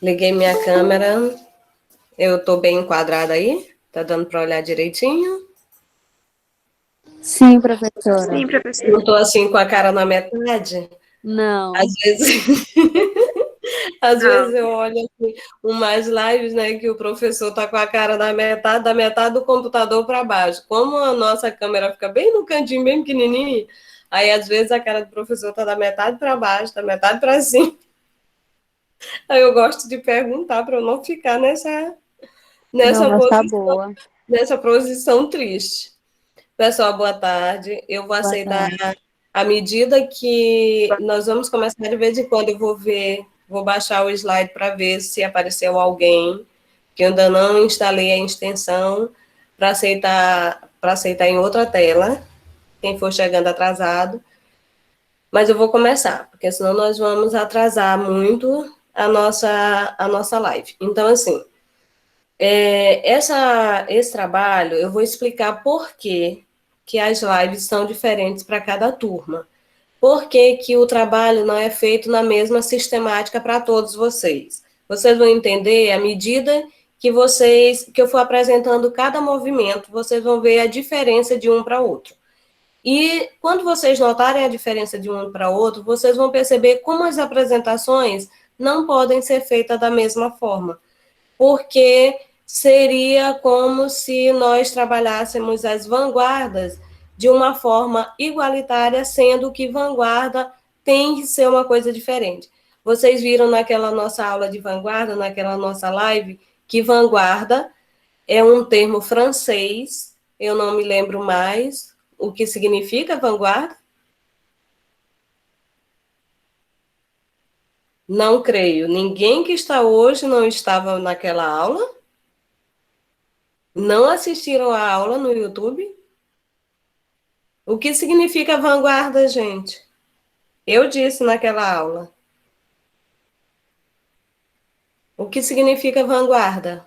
Liguei minha câmera. Eu estou bem enquadrada aí? Tá dando para olhar direitinho? Sim, professora. Sim, professora. Não estou assim com a cara na metade? Às Não, vezes, às Não. vezes eu olho assim, umas lives, né, que o professor tá com a cara da metade do computador para baixo. Como a nossa câmera fica bem no cantinho, bem pequenininho, aí às vezes a cara do professor tá da metade para baixo, da metade para cima. Aí eu gosto de perguntar para eu não ficar não, nessa mas tá posição, boa. nessa posição triste. Pessoal, boa tarde. Eu vou Boa aceitar tarde. à medida que nós vamos começar de vez em quando. Eu vou baixar o slide para ver se apareceu alguém, que eu ainda não instalei a extensão para aceitar em outra tela, quem for chegando atrasado. Mas eu vou começar, porque senão nós vamos atrasar muito a nossa live. Então, assim, esse trabalho, eu vou explicar por que as lives são diferentes para cada turma. Por que o trabalho não é feito na mesma sistemática para todos vocês? Vocês vão entender à medida que eu for apresentando cada movimento, vocês vão ver a diferença de um para outro. E quando vocês notarem a diferença de um para outro, vocês vão perceber como as apresentações não podem ser feitas da mesma forma, porque seria como se nós trabalhássemos as vanguardas de uma forma igualitária, sendo que vanguarda tem que ser uma coisa diferente. Vocês viram naquela nossa aula de vanguarda, naquela nossa live, que vanguarda é um termo francês, eu não me lembro mais o que significa vanguarda. Não creio. Ninguém que está hoje não estava naquela aula? Não assistiram a aula no YouTube? O que significa vanguarda, gente? Eu disse naquela aula. O que significa vanguarda?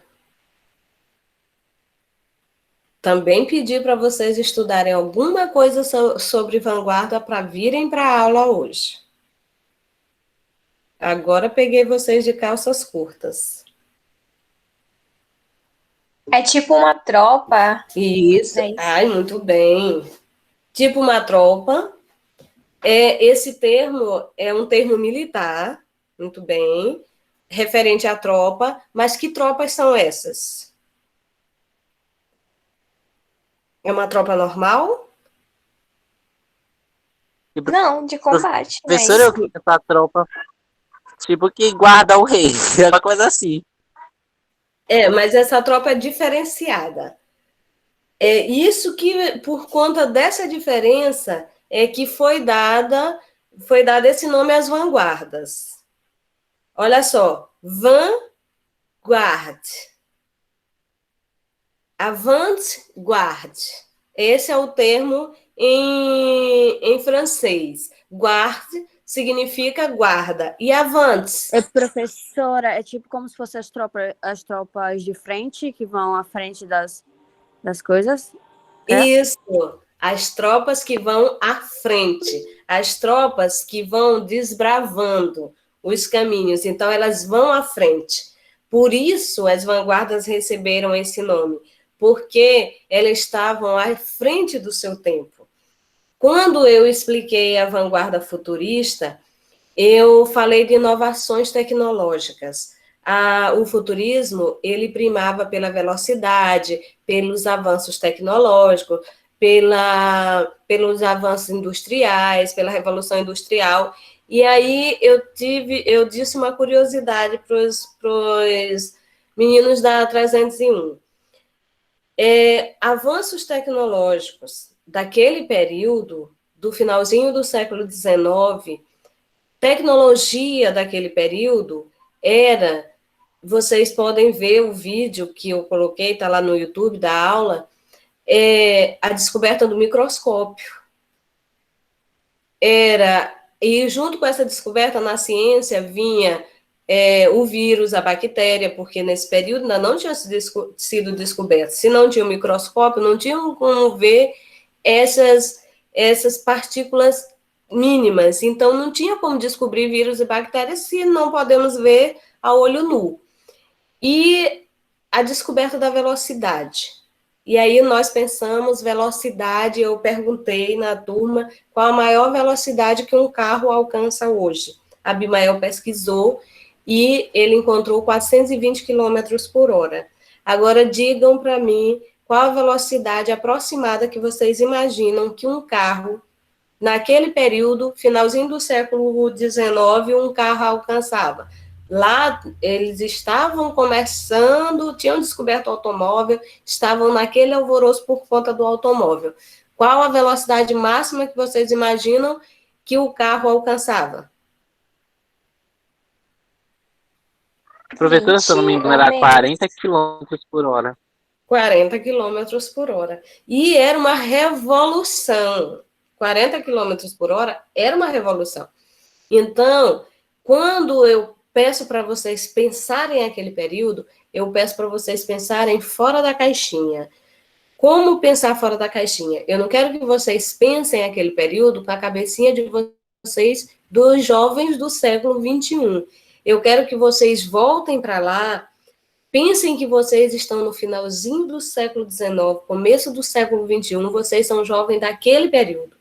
Também pedi para vocês estudarem alguma coisa sobre vanguarda para virem para a aula hoje. Agora peguei vocês de calças curtas. É tipo uma tropa, Isso. né? Ai, muito bem. Tipo uma tropa. Esse termo é um termo militar, muito bem, referente à tropa, mas que tropas são essas? É uma tropa normal? Tipo, Não, de combate, professor, mas eu essa tropa, tipo, que guarda o rei. É uma coisa assim. Mas essa tropa é diferenciada. É isso que, por conta dessa diferença, é que foi dado esse nome às vanguardas. Olha só, vanguard, avant-garde. Esse é o termo em francês. Garde significa guarda. E avant? Professora, é tipo como se fossem as tropas de frente, que vão à frente das coisas. É? Isso. As tropas que vão à frente. As tropas que vão desbravando os caminhos. Então, elas vão à frente. Por isso, as vanguardas receberam esse nome. Porque elas estavam à frente do seu tempo. Quando eu expliquei a vanguarda futurista, eu falei de inovações tecnológicas. O futurismo, ele primava pela velocidade, pelos avanços tecnológicos, pelos avanços industriais, pela revolução industrial. E aí eu disse uma curiosidade para os meninos da 301. Avanços tecnológicos daquele período, do finalzinho do século XIX, tecnologia daquele período era, vocês podem ver o vídeo que eu coloquei, está lá no YouTube da aula, a descoberta do microscópio. E junto com essa descoberta na ciência vinha o vírus, a bactéria, porque nesse período ainda não tinha sido descoberto. Se não tinha o microscópio, não tinha como ver essas partículas mínimas. Então, não tinha como descobrir vírus e bactérias se não podemos ver a olho nu. E a descoberta da velocidade. E aí nós pensamos velocidade, eu perguntei na turma qual a maior velocidade que um carro alcança hoje. A Abimael pesquisou e ele encontrou 420 quilômetros por hora. Agora digam para mim qual a velocidade aproximada que vocês imaginam que um carro, naquele período, finalzinho do século XIX, um carro alcançava. Lá, eles estavam começando, tinham descoberto o automóvel, estavam naquele alvoroço por conta do automóvel. Qual a velocidade máxima que vocês imaginam que o carro alcançava? Professor, se eu não me 20 engano, ou era menos. 40 quilômetros por hora. 40 quilômetros por hora. E era uma revolução. 40 quilômetros por hora era uma revolução. Então, quando eu peço para vocês pensarem aquele período, eu peço para vocês pensarem fora da caixinha. Como pensar fora da caixinha? Eu não quero que vocês pensem aquele período com a cabecinha de vocês dos jovens do século XXI. Eu quero que vocês voltem para lá, pensem que vocês estão no finalzinho do século XIX, começo do século XXI, vocês são jovens daquele período.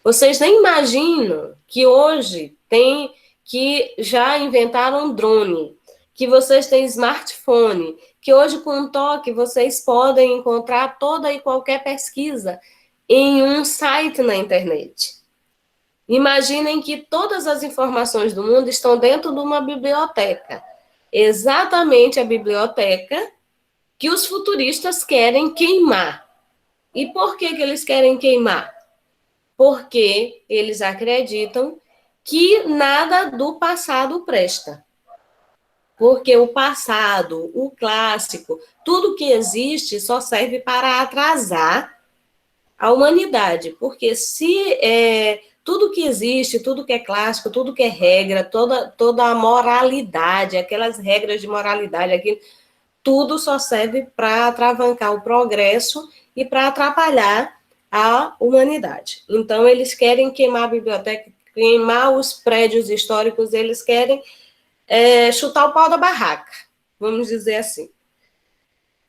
Vocês nem imaginam que hoje tem, que já inventaram um drone, que vocês têm smartphone, que hoje com um toque vocês podem encontrar toda e qualquer pesquisa em um site na internet. Imaginem que todas as informações do mundo estão dentro de uma biblioteca. Exatamente a biblioteca que os futuristas querem queimar. E por que eles querem queimar? Porque eles acreditam que nada do passado presta. Porque o passado, o clássico, tudo que existe só serve para atrasar a humanidade. Porque se tudo que existe, tudo que é clássico, tudo que é regra, toda a moralidade, aquelas regras de moralidade, aquilo, tudo só serve para atravancar o progresso e para atrapalhar a humanidade. Então, eles querem queimar a biblioteca, queimar os prédios históricos, eles querem chutar o pau da barraca, vamos dizer assim.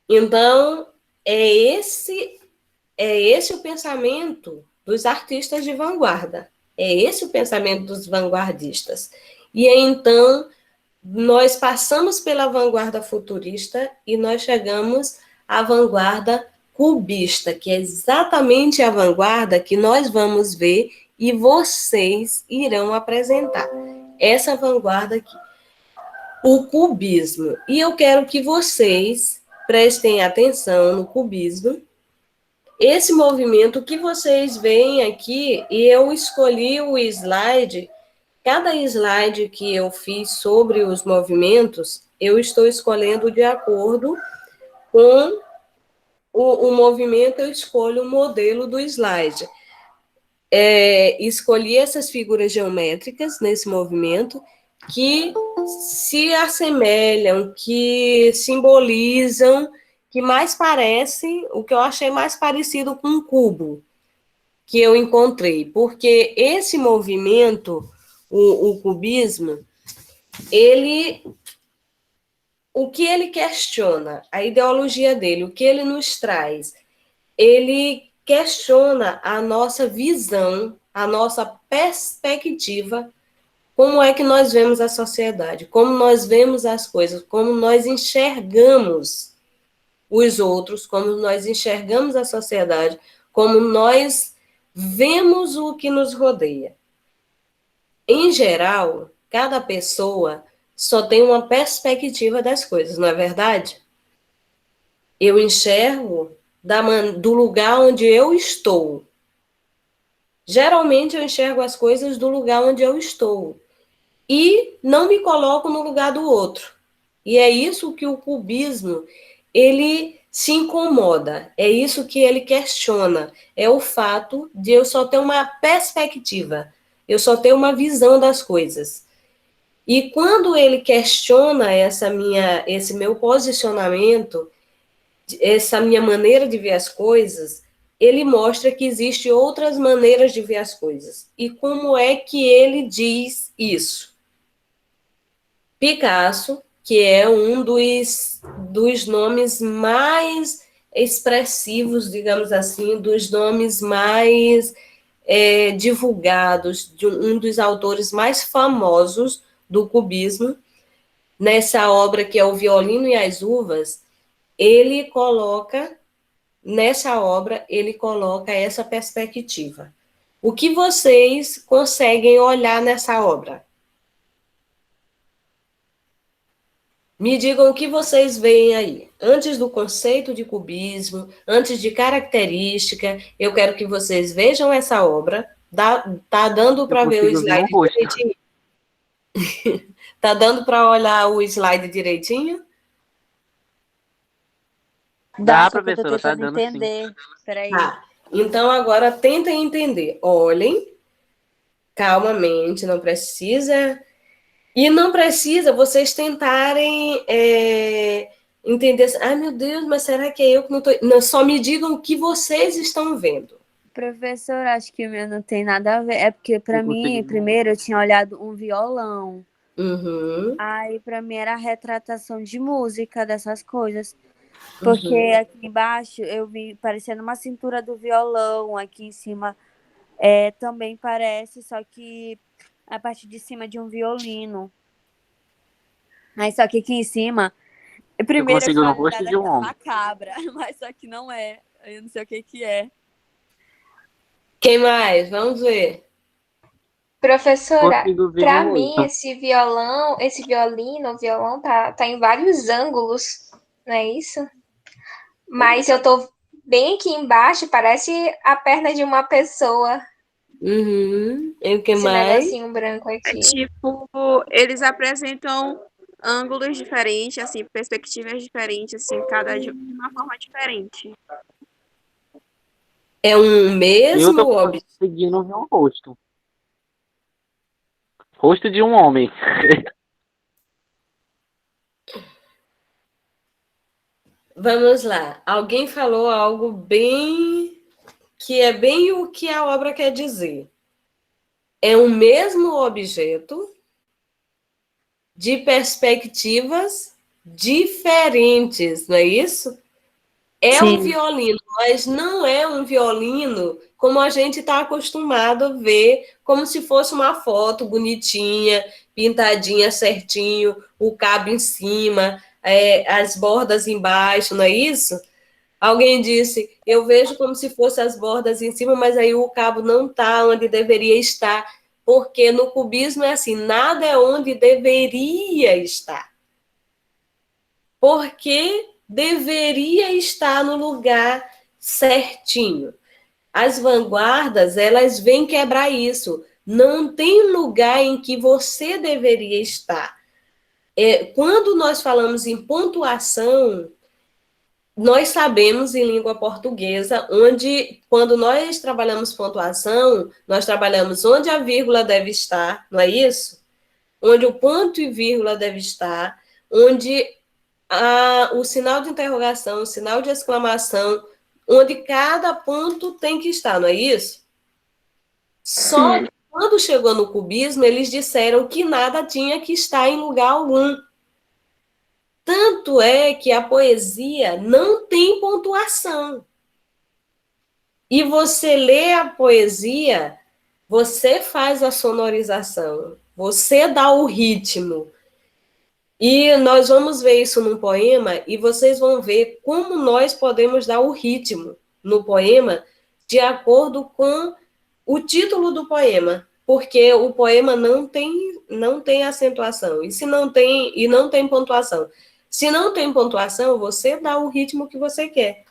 Então, é esse o pensamento dos artistas de vanguarda, é esse o pensamento dos vanguardistas. E então, nós passamos pela vanguarda futurista e nós chegamos à vanguarda cubista, que é exatamente a vanguarda que nós vamos ver e vocês irão apresentar. Essa vanguarda aqui, o cubismo. E eu quero que vocês prestem atenção no cubismo. Esse movimento que vocês veem aqui, e eu escolhi o slide. Cada slide que eu fiz sobre os movimentos, eu estou escolhendo de acordo com o movimento, eu escolho o modelo do slide. Escolhi essas figuras geométricas nesse movimento que se assemelham, que simbolizam, que mais parecem, o que eu achei mais parecido com um cubo que eu encontrei, porque esse movimento, o cubismo, o que ele questiona, a ideologia dele, o que ele nos traz, ele questiona a nossa visão, a nossa perspectiva, como é que nós vemos a sociedade, como nós vemos as coisas, como nós enxergamos os outros, como nós enxergamos a sociedade, como nós vemos o que nos rodeia. Em geral, cada pessoa só tem uma perspectiva das coisas, não é verdade? Eu enxergo do lugar onde eu estou. Geralmente eu enxergo as coisas do lugar onde eu estou. E não me coloco no lugar do outro. E é isso que o cubismo, ele se incomoda, é isso que ele questiona, é o fato de eu só ter uma perspectiva, eu só ter uma visão das coisas. E quando ele questiona esse meu posicionamento, essa minha maneira de ver as coisas, ele mostra que existem outras maneiras de ver as coisas. E como é que ele diz isso? Picasso, que é um dos nomes mais expressivos, digamos assim, dos nomes mais divulgados, de um dos autores mais famosos do cubismo. Nessa obra que é O Violino e as Uvas, nessa obra, ele coloca essa perspectiva. O que vocês conseguem olhar nessa obra? Me digam o que vocês veem aí. Antes do conceito de cubismo, antes de característica, eu quero que vocês vejam essa obra. Tá dando para ver o consigo ver um slide rosto. direitinho? Tá dando para olhar o slide direitinho? Dá, só que eu tô professora, tá tentando dando sim. entender. Peraí. Tá. Então, agora tentem entender. Olhem calmamente, não precisa. E não precisa vocês tentarem entender. Ai, meu Deus, mas será que é eu que não estou. Não, só me digam o que vocês estão vendo. Professor, acho que o meu não tem nada a ver. É porque, pra Eu consigo mim, ver. primeiro eu tinha olhado um violão. Uhum, Aí, pra mim, era a retratação de música, dessas coisas. Porque uhum. aqui embaixo eu vi parecendo uma cintura do violão. Aqui em cima também parece, só que a parte de cima de um violino. Aí, só que aqui em cima, Eu primeiro eu consigo ver tinha o rosto olhado de um aquela homem. macabra, mas só que não é. Eu não sei o que é. Quem mais? Vamos ver. Professora, Consigo ver para um mim rosto. esse violão, esse violino, o violão tá em vários ângulos, não é isso? Mas eu tô bem aqui embaixo, parece a perna de uma pessoa, Uhum. E o que esse mais? negocinho branco É aqui. tipo, eles apresentam ângulos diferentes, assim, perspectivas diferentes, assim, cada de uma forma diferente. É um Eu tô mesmo objeto. conseguindo ver um rosto. Rosto de um homem. Vamos lá. Alguém falou algo bem que é bem o que a obra quer dizer. É um mesmo objeto de perspectivas diferentes, não é isso? É um Sim. violino, mas não é um violino como a gente está acostumado a ver, como se fosse uma foto bonitinha, pintadinha certinho, o cabo em cima, as bordas embaixo, não é isso? Alguém disse, eu vejo como se fosse as bordas em cima, mas aí o cabo não está onde deveria estar, porque no cubismo é assim, nada é onde deveria estar. Porque deveria estar no lugar certinho. As vanguardas, elas vêm quebrar isso. Não tem lugar em que você deveria estar. Quando nós falamos em pontuação, nós sabemos em língua portuguesa, quando nós trabalhamos pontuação, nós trabalhamos onde a vírgula deve estar, não é isso? Onde o ponto e vírgula deve estar, onde o sinal de interrogação, o sinal de exclamação, onde cada ponto tem que estar, não é isso? Só que quando chegou no cubismo, eles disseram que nada tinha que estar em lugar algum. Tanto é que a poesia não tem pontuação. E você lê a poesia, você faz a sonorização, você dá o ritmo. E nós vamos ver isso num poema e vocês vão ver como nós podemos dar o ritmo no poema de acordo com o título do poema, porque o poema não tem acentuação e não tem pontuação. Se não tem pontuação, você dá o ritmo que você quer.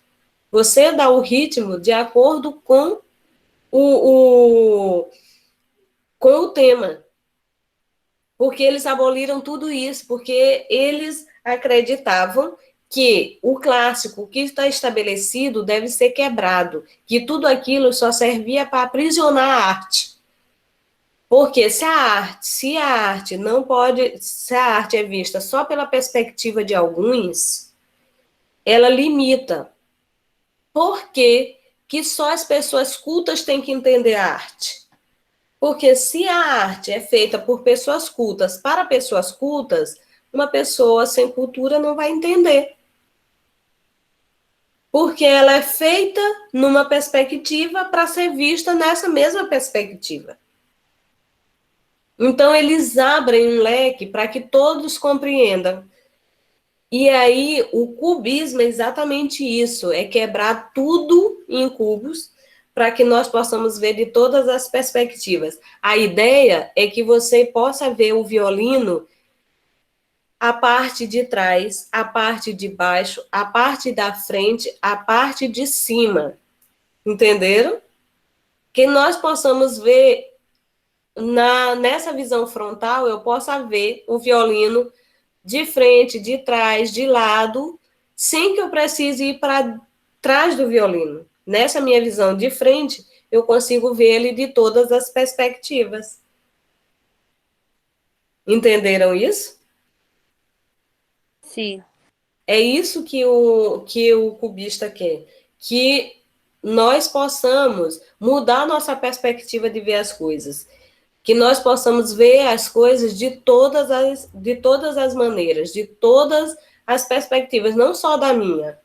Você dá o ritmo de acordo com com o tema. Porque eles aboliram tudo isso, porque eles acreditavam que o clássico que está estabelecido deve ser quebrado, que tudo aquilo só servia para aprisionar a arte. Porque se a arte não pode, se a arte é vista só pela perspectiva de alguns, ela limita. Por que que só as pessoas cultas têm que entender a arte? Porque se a arte é feita por pessoas cultas para pessoas cultas, uma pessoa sem cultura não vai entender. Porque ela é feita numa perspectiva para ser vista nessa mesma perspectiva. Então, eles abrem um leque para que todos compreendam. E aí, o cubismo é exatamente isso, é quebrar tudo em cubos para que nós possamos ver de todas as perspectivas. A ideia é que você possa ver o violino, a parte de trás, a parte de baixo, a parte da frente, a parte de cima. Entenderam? Que nós possamos ver nessa visão frontal, eu possa ver o violino de frente, de trás, de lado, sem que eu precise ir para trás do violino. Nessa minha visão de frente, eu consigo ver ele de todas as perspectivas. Entenderam isso? Sim. É isso que o cubista quer. Que nós possamos mudar nossa perspectiva de ver as coisas. Que nós possamos ver as coisas de todas as maneiras, de todas as perspectivas, não só da minha,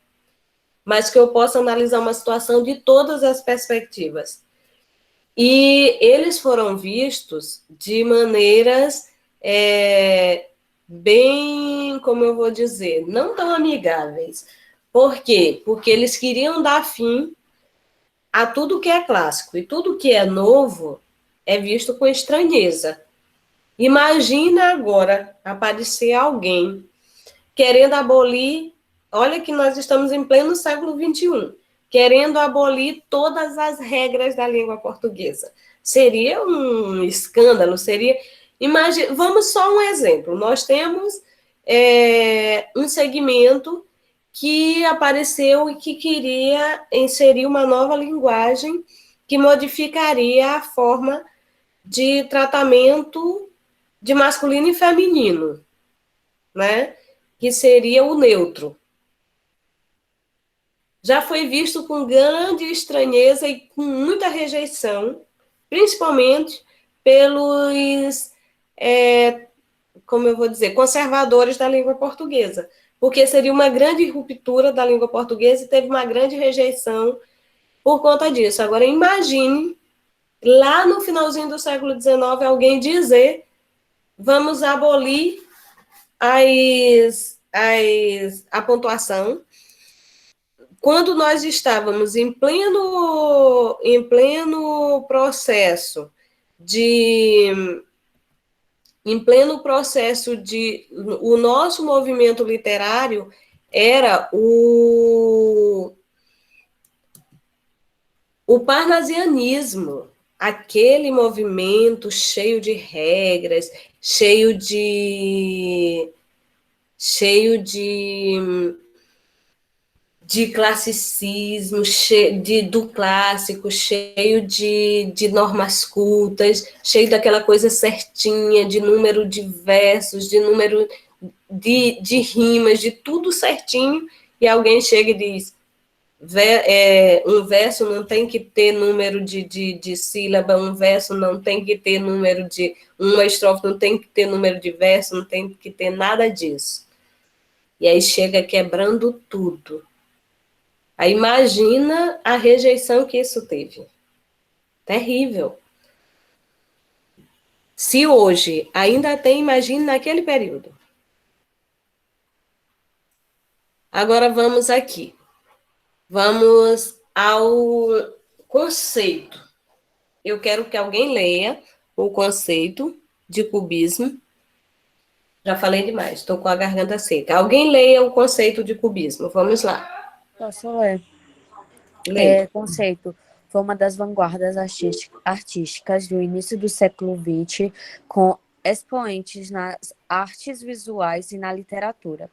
mas que eu possa analisar uma situação de todas as perspectivas. E eles foram vistos de maneiras bem, como eu vou dizer, não tão amigáveis. Por quê? Porque eles queriam dar fim a tudo que é clássico, e tudo que é novo é visto com estranheza. Imagina agora aparecer alguém querendo abolir, olha que nós estamos em pleno século XXI, querendo abolir todas as regras da língua portuguesa. Seria um escândalo, seria... Imagina, vamos só um exemplo. Nós temos um segmento que apareceu e que queria inserir uma nova linguagem que modificaria a forma de tratamento de masculino e feminino, né? Que seria o neutro. Já foi visto com grande estranheza e com muita rejeição, principalmente pelos, como eu vou dizer, conservadores da língua portuguesa, porque seria uma grande ruptura da língua portuguesa e teve uma grande rejeição por conta disso. Agora, imagine, lá no finalzinho do século XIX, alguém dizer: vamos abolir a pontuação, quando nós estávamos em pleno processo de o nosso movimento literário era o parnasianismo, aquele movimento cheio de regras, cheio de classicismo, do clássico, cheio de normas cultas, cheio daquela coisa certinha, de número de versos, de número de rimas, de tudo certinho, e alguém chega e diz: um verso não tem que ter número de sílaba, um verso não tem que ter número de... Uma estrofe não tem que ter número de verso, não tem que ter nada disso. E aí chega quebrando tudo. Aí imagina a rejeição que isso teve. Terrível. Se hoje ainda tem, imagine naquele período. Agora vamos aqui. Vamos ao conceito. Eu quero que alguém leia o conceito de cubismo. Já falei demais, estou com a garganta seca. Alguém leia o conceito de cubismo. Vamos lá. Posso ler? Leia. Conceito. Foi uma das vanguardas artísticas do início do século XX, com expoentes nas artes visuais e na literatura.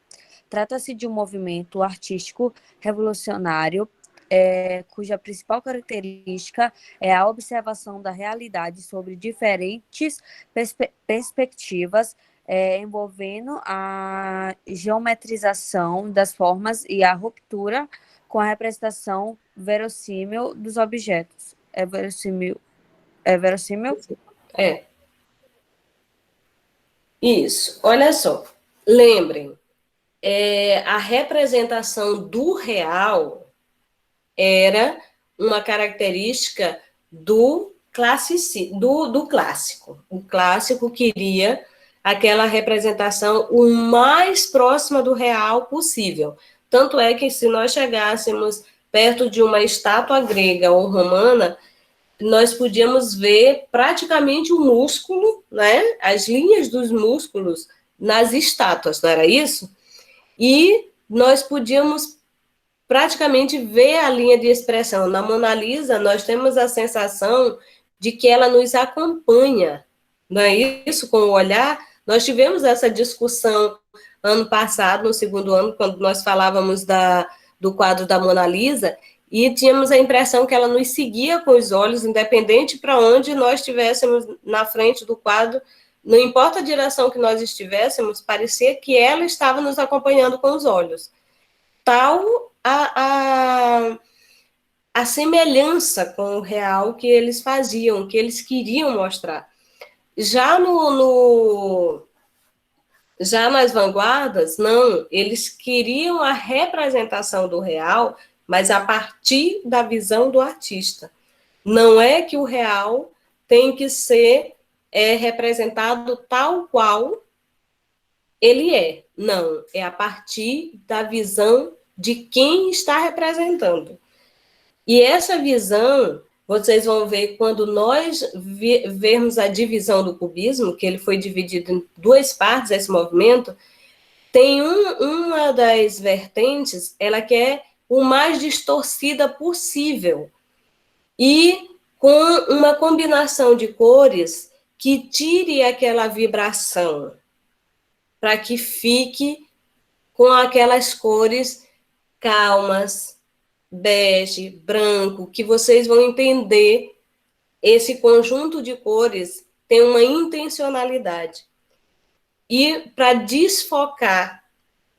Trata-se de um movimento artístico revolucionário, cuja principal característica é a observação da realidade sobre diferentes perspectivas, envolvendo a geometrização das formas e a ruptura com a representação verossímil dos objetos. É verossímil? É verossímil? É. Isso. Olha só. lembrem, a representação do real era uma característica do clássico. O clássico queria aquela representação o mais próxima do real possível. Tanto é que se nós chegássemos perto de uma estátua grega ou romana, nós podíamos ver praticamente o músculo, né? As linhas dos músculos nas estátuas, não era isso? E nós podíamos praticamente ver a linha de expressão. Na Mona Lisa, nós temos a sensação de que ela nos acompanha, não é isso? Com o olhar, nós tivemos essa discussão ano passado, no segundo ano, quando nós falávamos do quadro da Mona Lisa, e tínhamos a impressão que ela nos seguia com os olhos, independente para onde nós estivéssemos na frente do quadro, não importa a direção que nós estivéssemos, parecia que ela estava nos acompanhando com os olhos. Tal a semelhança com o real que eles faziam, que eles queriam mostrar. Já já nas vanguardas, não, eles queriam a representação do real, mas a partir da visão do artista. Não é que o real tem que ser representado tal qual ele é. Não, é a partir da visão de quem está representando. E essa visão, vocês vão ver quando nós vermos a divisão do cubismo, que ele foi dividido em duas partes, esse movimento, tem uma das vertentes, ela quer o mais distorcida possível, e com uma combinação de cores que tire aquela vibração, para que fique com aquelas cores calmas, bege, branco, que vocês vão entender esse conjunto de cores tem uma intencionalidade. E para desfocar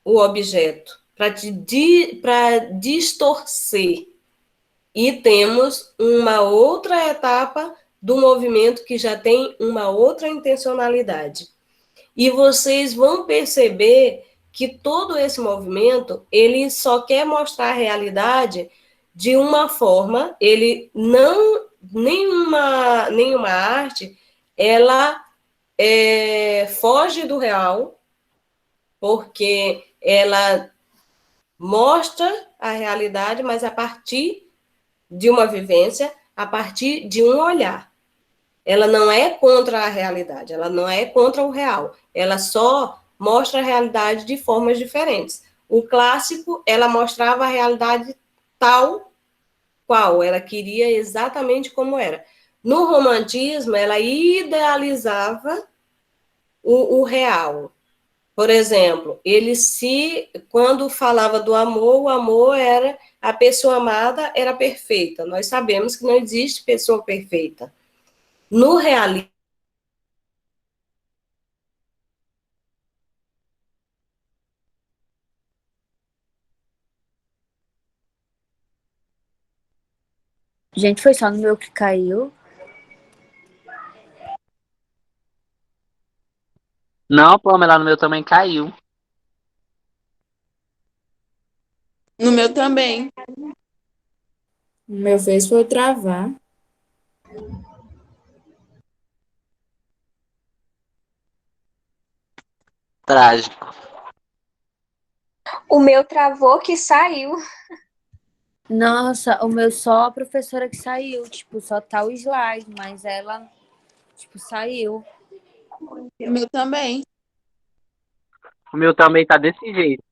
o objeto, para distorcer. E temos uma outra etapa do movimento que já tem uma outra intencionalidade. E vocês vão perceber que todo esse movimento, ele só quer mostrar a realidade de uma forma, ele não, nenhuma arte, ela foge do real, porque ela mostra a realidade, mas a partir de uma vivência, a partir de um olhar. Ela não é contra a realidade, ela não é contra o real, ela só mostra a realidade de formas diferentes. O clássico, ela mostrava a realidade tal qual, ela queria exatamente como era. No romantismo, ela idealizava o real. Por exemplo, quando falava do amor, o amor era, a pessoa amada era perfeita. Nós sabemos que não existe pessoa perfeita. No realismo, Gente, foi só no meu que caiu. Não, Pamela, no meu também caiu. No meu também. O meu fez foi travar. Trágico. O meu travou que saiu. Nossa, o meu só a professora que saiu, tipo, só tá o slide, mas ela, tipo, saiu. O meu também. O meu também tá desse jeito.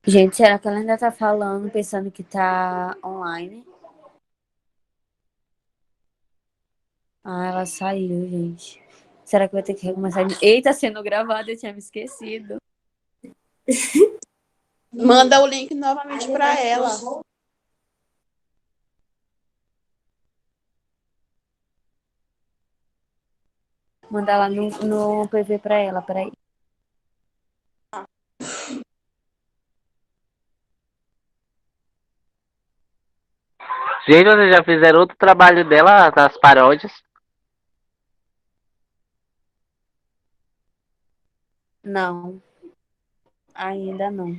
Gente, será que ela ainda tá falando, pensando que tá online? Ah, ela saiu, gente. Será que vai ter que recomeçar? Eita, sendo gravado, eu tinha me esquecido. Manda o link novamente para ela. Mandar lá no PV pra ela, peraí. Gente, vocês já fizeram outro trabalho dela, das paródias? Não, ainda não.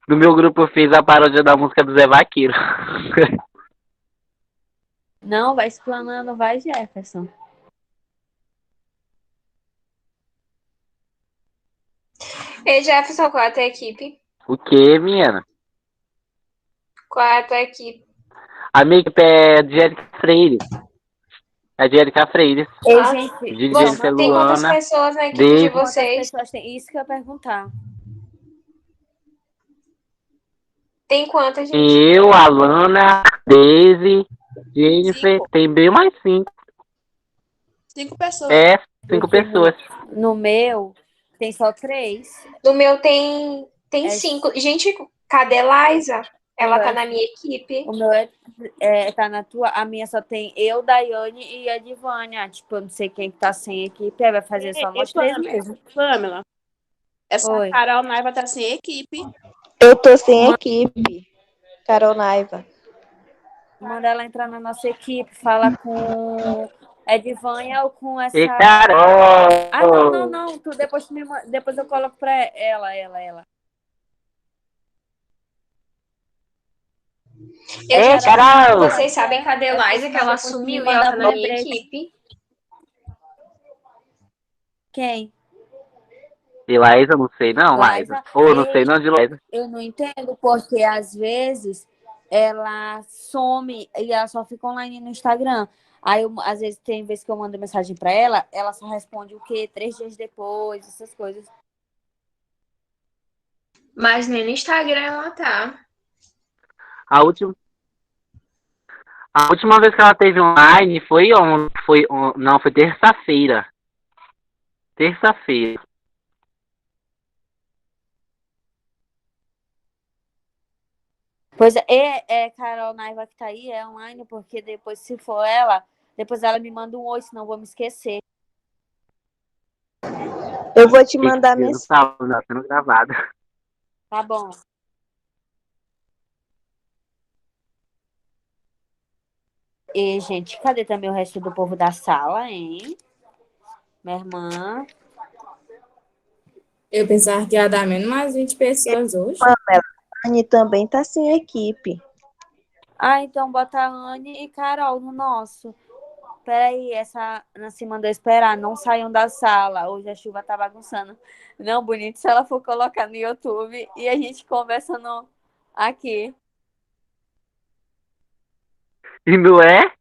No meu grupo eu fiz a paródia da música do Zé Vaqueiro. Não, vai explanando, vai, Jefferson. E Jefferson, qual é a tua equipe? O que, menina? Qual é a tua equipe? A minha equipe é de Érica Freire. É de Érica Freire. Ei, Ah, gente, De vamos. Jennifer tem quantas Luana, pessoas na equipe de David. Quantas vocês? pessoas tem? Isso que eu ia perguntar. Tem quantas, gente? Eu, Alana, Daisy, Jennifer. 5. Tem bem mais 5. 5 pessoas. É, 5 Porque pessoas. no meu tem só 3. No meu tem É 5. Gente, cadê Liza? Ela Meu tá é- na minha equipe. O meu tá na tua. A minha só tem eu, Daiane e a Divânia. Tipo, eu não sei quem que tá sem equipe. Aí vai fazer só nós 3 mesmo. Pamela, essa Oi. Carol Naiva tá sem equipe. Eu tô sem equipe, Carol Naiva. Manda ela entrar na nossa equipe. Fala com Edvânia ou com essa. E Carol! Ah, não. Depois eu coloco pra ela. Gente, Carol! vocês sabem cadê Liza? Que ela sumiu e ela tá na minha equipe. Quem? De Laísa, não sei não, Laísa. Ou não sei não de Laísa. Eu não entendo, porque às vezes ela some e ela só fica online no Instagram. Aí, às vezes, tem vezes que eu mando mensagem pra ela, ela só responde o quê? 3 dias depois, essas coisas. Mas nem no Instagram ela tá. A última vez que ela teve online foi não, foi terça-feira. Terça-feira. Pois é Carol Naiva que tá aí, é online, porque depois, se for ela, depois ela me manda um oi, senão eu vou me esquecer. Eu vou te mandar mensagem. Tá sendo gravada. Tá bom. E, gente, cadê também o resto do povo da sala, hein? Minha irmã. Eu pensava que ia dar menos mais 20 pessoas hoje. Pamela, a Anne também tá sem equipe. Ah, então bota a Anne e Carol no nosso. Peraí, essa Nancy mandou esperar. Não saiam da sala. Hoje a chuva tá bagunçando. Não, bonito se ela for colocar no YouTube e a gente conversando aqui. E não é?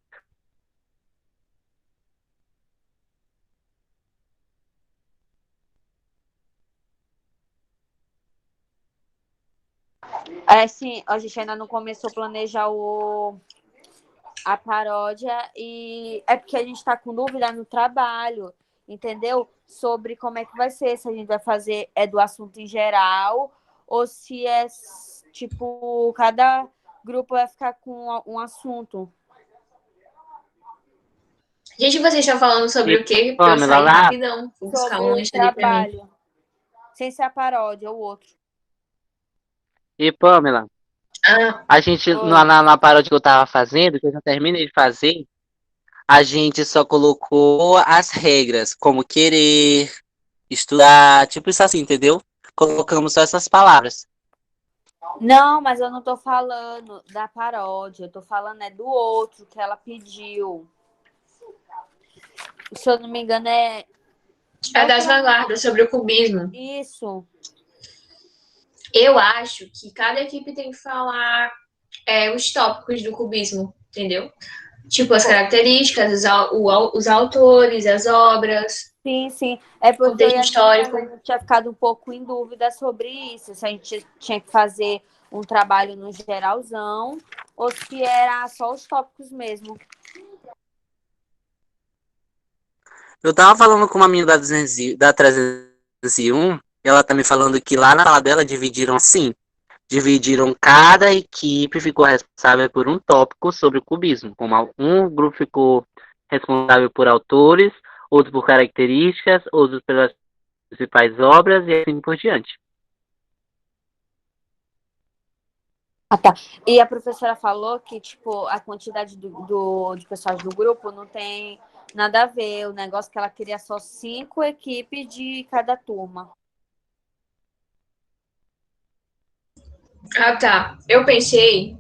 É, sim, a gente ainda não começou a planejar a paródia e é porque a gente tá com dúvida no trabalho, entendeu? Sobre como é que vai ser, se a gente vai fazer do assunto em geral ou se é tipo, cada grupo vai ficar com um assunto. Gente, vocês estão falando sobre o quê? Pra eu Pamela, sair lá. rapidão. Vou buscar Sobre um o lanche ali pra mim. trabalho. Sem ser a paródia, o outro. E Pamela, Ah, a gente, Oi. na paródia que eu tava fazendo, que eu já terminei de fazer, a gente só colocou as regras, como querer, estudar, tipo isso assim, entendeu? Colocamos só essas palavras. Não, mas eu não tô falando da paródia, eu tô falando do outro que ela pediu. Se eu não me engano, é das vanguardas, sobre o cubismo. Isso. Eu acho que cada equipe tem que falar os tópicos do cubismo, entendeu? Tipo, as características, os autores, as obras. Sim. É porque Contexto histórico. a gente tinha ficado um pouco em dúvida sobre isso. Se a gente tinha que fazer um trabalho no geralzão ou se era só os tópicos mesmo. Eu tava falando com uma menina da 301, ela tá me falando que lá na sala dela dividiram assim. Dividiram cada equipe, ficou responsável por um tópico sobre o cubismo. Como um grupo ficou responsável por autores, outro por características, outros pelas principais obras e assim por diante. Ah, tá. E a professora falou que, tipo, a quantidade de pessoas do grupo não tem Nada a ver. O negócio é que ela queria só 5 equipes de cada turma. Ah, tá. Eu pensei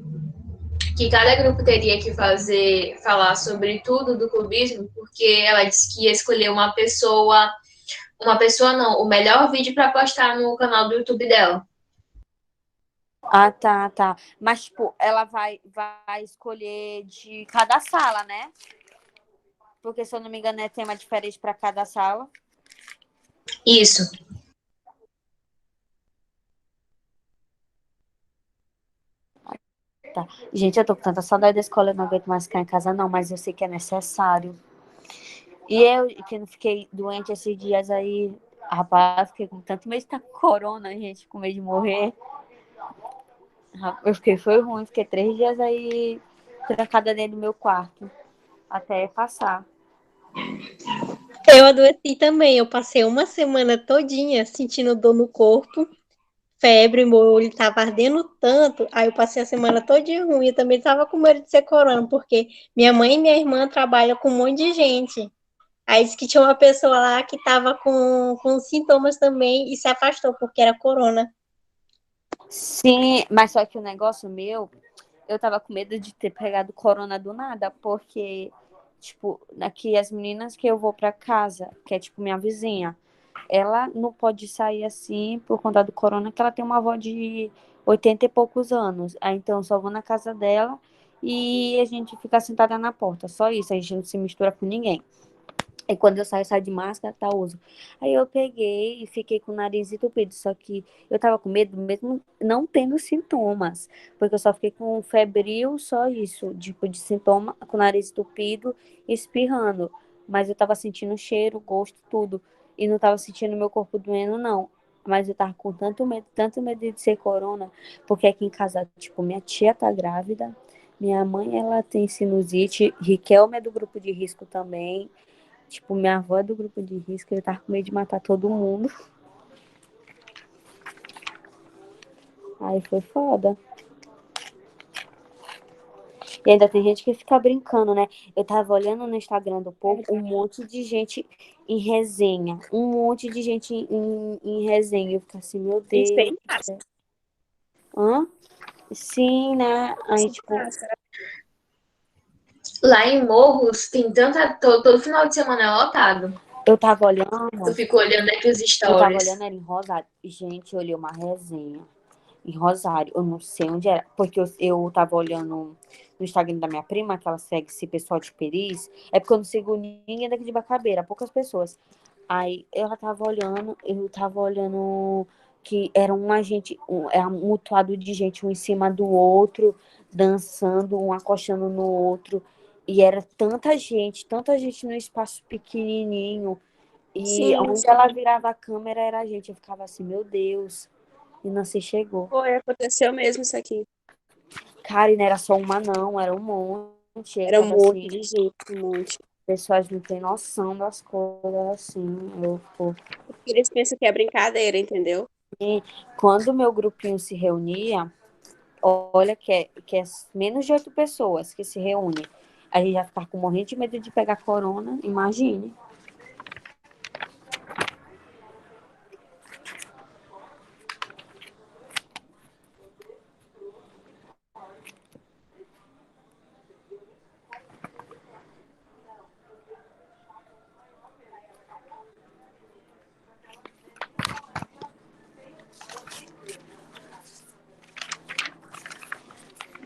que cada grupo teria que falar sobre tudo do clubismo, porque ela disse que ia escolher uma pessoa não, o melhor vídeo para postar no canal do YouTube dela. Ah, tá, tá. Mas, tipo, ela vai escolher de cada sala, né? Porque, se eu não me engano, é tema diferente para cada sala. Isso. Tá. Gente, eu tô com tanta saudade da escola, eu não aguento mais ficar em casa, não, mas eu sei que é necessário. E eu, que não fiquei doente esses dias aí, rapaz, fiquei com tanto medo de estar com corona, gente, com medo de morrer. Eu fiquei, foi ruim, fiquei 3 dias aí trancada dentro do meu quarto, até passar. Eu adoeci também. Eu passei uma semana todinha sentindo dor no corpo, febre, meu olho estava ardendo tanto. Aí eu passei a semana todinha ruim. Eu também estava com medo de ser corona, porque minha mãe e minha irmã trabalham com um monte de gente. Aí disse que tinha uma pessoa lá que estava com sintomas também e se afastou porque era corona. Sim, mas só que o negócio meu, eu tava com medo de ter pegado corona do nada, porque, tipo, aqui as meninas que eu vou pra casa, que é tipo minha vizinha, ela não pode sair assim por conta do corona, que ela tem uma avó de 80 e poucos anos. Aí então eu só vou na casa dela e a gente fica sentada na porta, só isso, a gente não se mistura com ninguém. E quando eu saio de máscara, tá, uso. Aí eu peguei e fiquei com o nariz entupido. Só que eu tava com medo, mesmo não tendo sintomas. Porque eu só fiquei com febril, só isso. Tipo, de sintoma, com o nariz entupido, espirrando. Mas eu tava sentindo cheiro, gosto, tudo. E não tava sentindo meu corpo doendo, não. Mas eu tava com tanto medo de ser corona. Porque aqui em casa, tipo, minha tia tá grávida. Minha mãe, ela tem sinusite. Riquelme é do grupo de risco também. Tipo, minha avó é do grupo de risco, ele tava com medo de matar todo mundo. Aí foi foda. E ainda tem gente que fica brincando, né? Eu tava olhando no Instagram do povo, um monte de gente em resenha. Um monte de gente em resenha. Eu fico assim, meu Isso Deus. em casa. Hã? Sim, né? Aí, tipo, Lá em Morros tem todo final de semana é lotado. eu tava olhando. Eu fico olhando aqui os Eu tava stories. olhando ela em Rosário. Gente, eu olhei uma resenha em Rosário. Eu não sei onde era. Porque eu tava olhando no Instagram da minha prima, que ela segue esse pessoal de Peris. É porque eu não sigo ninguém daqui de Bacabeira, poucas pessoas. Aí eu tava olhando que era uma gente, é amontoado de gente, um em cima do outro, dançando, um acostando no outro. E era tanta gente no espaço pequenininho. E Sim, onde ela virava a câmera era a gente. Eu ficava assim, meu Deus. E não se chegou. foi, aconteceu mesmo isso aqui. Cara, e não era só uma, não, era um monte. Aí Era um tava monte assim, de gente, um monte. pessoas não têm noção das coisas assim. Pô. Porque eles pensam que é brincadeira, entendeu? E quando o meu grupinho se reunia, olha que é menos de 8 pessoas que se reúnem. A gente já ficar com morrendo de medo de pegar corona, imagine.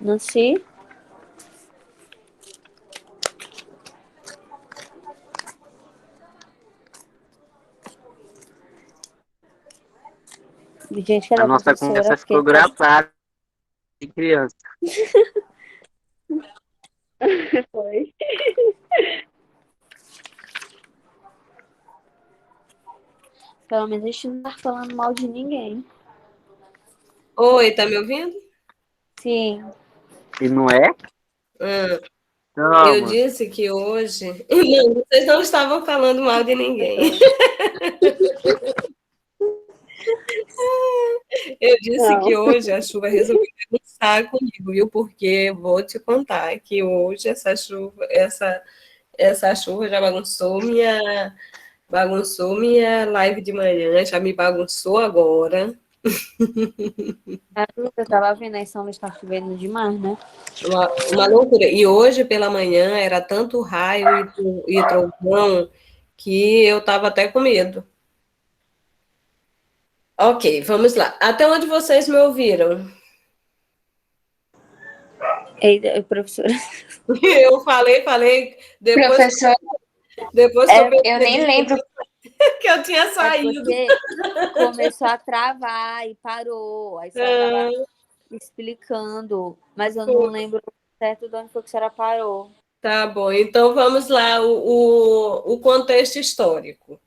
Não sei. Gente, que A era nossa professora, conversa porque ficou gravada de criança. Foi. pelo menos a gente não tá falando mal de ninguém. Oi, tá me ouvindo? Sim. E não é? Eu Toma. disse que hoje. Não, vocês não estavam falando mal de ninguém. Eu disse Não. que hoje a chuva resolveu avançar comigo, viu? Porque vou te contar que hoje essa chuva, essa chuva já bagunçou minha live de manhã, já me bagunçou agora. Eu tava vendo aí, São Luís tá chovendo demais, né? Uma loucura. E hoje pela manhã era tanto raio e trovão que eu tava até com medo. Ok, vamos lá. Até onde vocês me ouviram? Ei, professora. Eu falei, depois Professor, que eu eu nem percebi lembro. que eu tinha É saído. porque começou a travar e parou. Aí só tava explicando, mas eu não lembro certo de onde foi que a senhora parou. Tá bom, então vamos lá, o contexto histórico.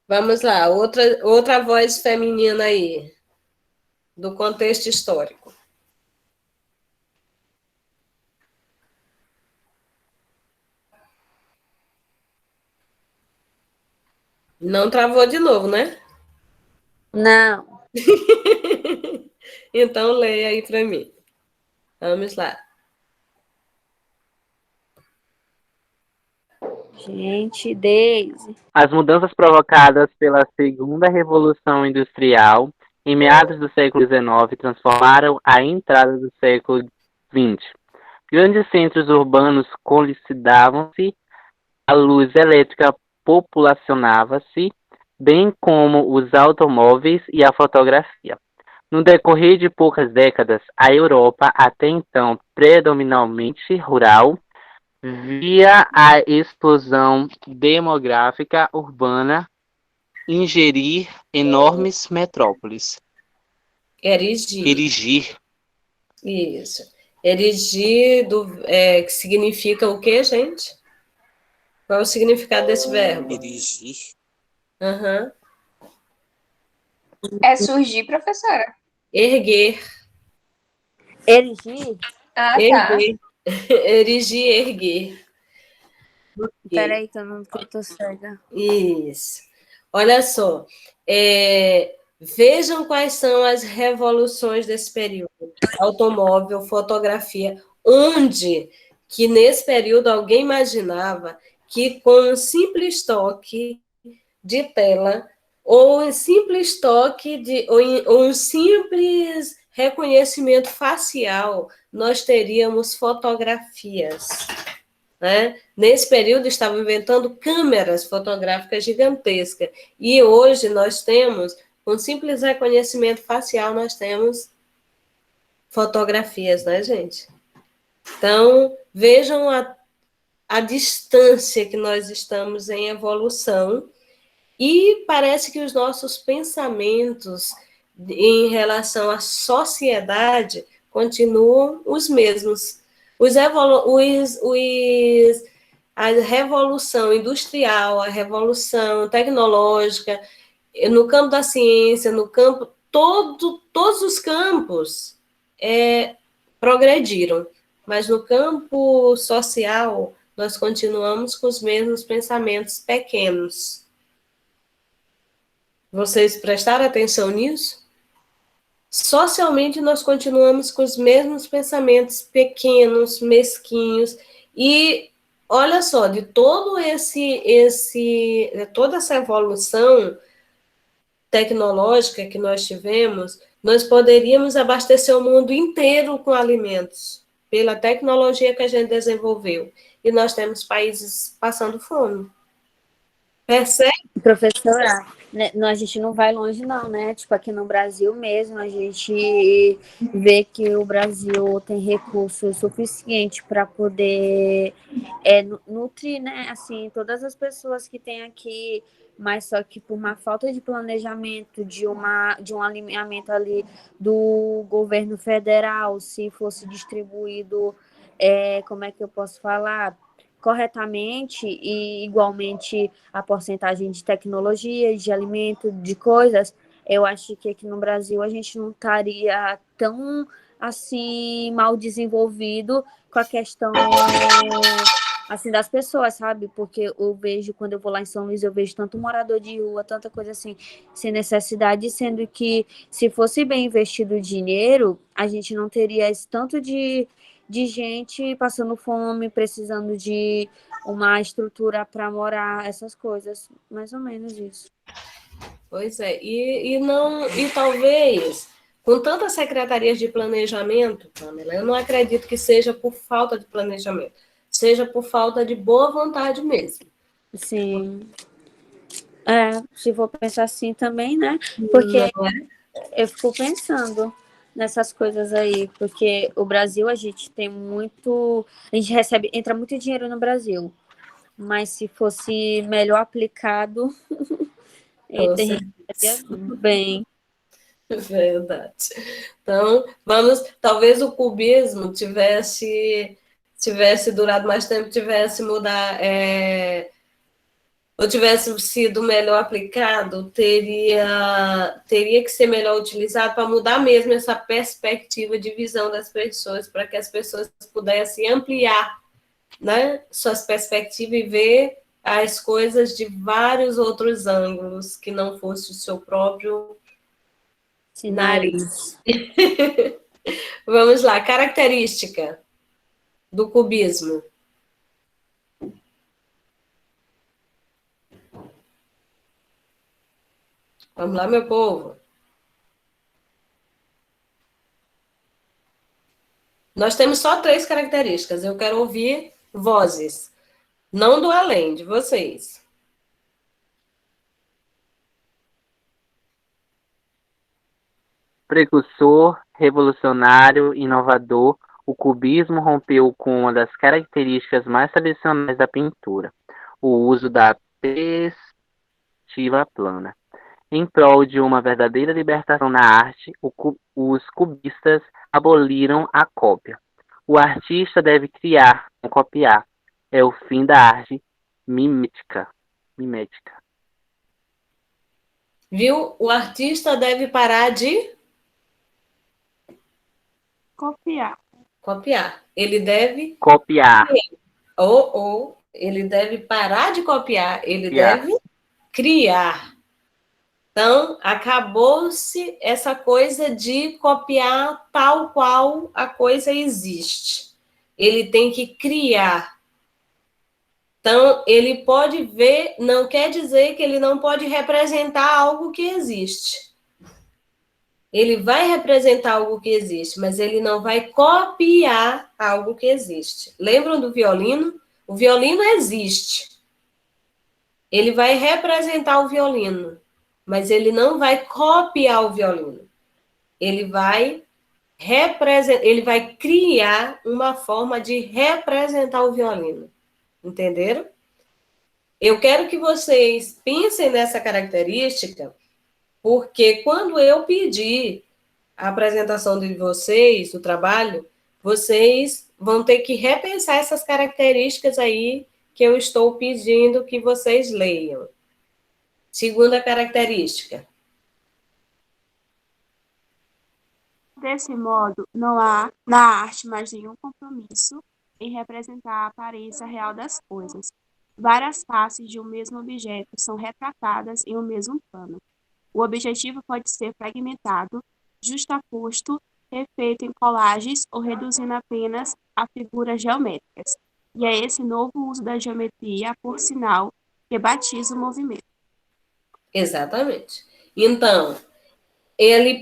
Vamos lá, outra voz feminina aí, do contexto histórico. Não travou de novo, né? Não. Então leia aí para mim. Vamos lá. Gente, Deise. As mudanças provocadas pela Segunda Revolução Industrial em meados do século XIX transformaram a entrada do século XX. Grandes centros urbanos consolidavam-se, a luz elétrica populacionava-se, bem como os automóveis e a fotografia. No decorrer de poucas décadas, a Europa, até então predominantemente rural, via a explosão demográfica urbana ingerir enormes metrópoles. Erigir. Isso. Erigir, que significa o quê, gente? Qual é o significado desse verbo? Erigir. Uhum. É surgir, professora. Erguer. Erigir? Ah, tá. Erguer. Erigir, erguer. Peraí, que eu tô cega. Isso. Olha só. Vejam quais são as revoluções desse período. Automóvel, fotografia. Onde que nesse período alguém imaginava que com um simples toque de tela ou um simples toque ou um simples reconhecimento facial nós teríamos fotografias, né? Nesse período estavam inventando câmeras fotográficas gigantescas e hoje nós temos, com simples reconhecimento facial, nós temos fotografias, né, gente? Então, vejam a distância que nós estamos em evolução e parece que os nossos pensamentos em relação à sociedade continuam os mesmos. A revolução industrial, a revolução tecnológica, no campo da ciência, no campo, todos os campos progrediram, mas no campo social nós continuamos com os mesmos pensamentos pequenos. Vocês prestaram atenção nisso? Socialmente, nós continuamos com os mesmos pensamentos pequenos, mesquinhos, e olha só, de toda essa evolução tecnológica que nós tivemos, nós poderíamos abastecer o mundo inteiro com alimentos, pela tecnologia que a gente desenvolveu, e nós temos países passando fome. Percebe? Professora, né, a gente não vai longe não, né? Tipo, aqui no Brasil mesmo, a gente vê que o Brasil tem recursos suficientes para poder nutrir, né? Assim, todas as pessoas que tem aqui, mas só que por uma falta de planejamento, de um alinhamento ali do governo federal, se fosse distribuído, como é que eu posso falar? Corretamente e igualmente a porcentagem de tecnologia, de alimento, de coisas, eu acho que aqui no Brasil a gente não estaria tão assim mal desenvolvido com a questão assim das pessoas, sabe? Porque eu vejo, quando eu vou lá em São Luís, eu vejo tanto morador de rua, tanta coisa assim, sem necessidade, sendo que se fosse bem investido o dinheiro, a gente não teria esse tanto de de gente passando fome, precisando de uma estrutura para morar, essas coisas, mais ou menos isso. Pois é, e talvez, com tantas secretarias de planejamento, Pamela, eu não acredito que seja por falta de planejamento, seja por falta de boa vontade mesmo. Sim. Se for pensar assim também, né? Porque eu fico pensando nessas coisas aí, porque o Brasil, a gente tem muito. A gente entra muito dinheiro no Brasil. Mas se fosse melhor aplicado, a gente estaria bem. Verdade. Então, talvez o cubismo tivesse durado mais tempo, tivesse mudado, ou tivesse sido melhor aplicado, teria que ser melhor utilizado para mudar mesmo essa perspectiva de visão das pessoas, para que as pessoas pudessem ampliar, né, suas perspectivas e ver as coisas de vários outros ângulos, que não fosse o seu próprio nariz. Vamos lá, característica do cubismo. Vamos lá, meu povo. Nós temos só 3 características. Eu quero ouvir vozes. Não do além, de vocês. Precursor, revolucionário, inovador, o cubismo rompeu com uma das características mais tradicionais da pintura, o uso da perspectiva plana. Em prol de uma verdadeira libertação na arte, os cubistas aboliram a cópia. O artista deve criar, não copiar. É o fim da arte mimética. Viu? O artista deve parar de copiar. Ele deve copiar. Ou ele deve parar de copiar. Ele deve criar. Então, acabou-se essa coisa de copiar tal qual a coisa existe. Ele tem que criar. Então, ele pode ver, não quer dizer que ele não pode representar algo que existe. Ele vai representar algo que existe, mas ele não vai copiar algo que existe. Lembram do violino? O violino existe. Ele vai representar o violino, mas ele não vai copiar o violino. Ele vai criar uma forma de representar o violino. Entenderam? Eu quero que vocês pensem nessa característica, porque quando eu pedir a apresentação de vocês, do trabalho, vocês vão ter que repensar essas características aí que eu estou pedindo que vocês leiam. Segunda característica. Desse modo, não há na arte mais nenhum compromisso em representar a aparência real das coisas. Várias faces de um mesmo objeto são retratadas em um mesmo plano. O objetivo pode ser fragmentado, justaposto, refeito em colagens ou reduzindo apenas a figuras geométricas. E é esse novo uso da geometria, por sinal, que batiza o movimento. Exatamente. Então, ele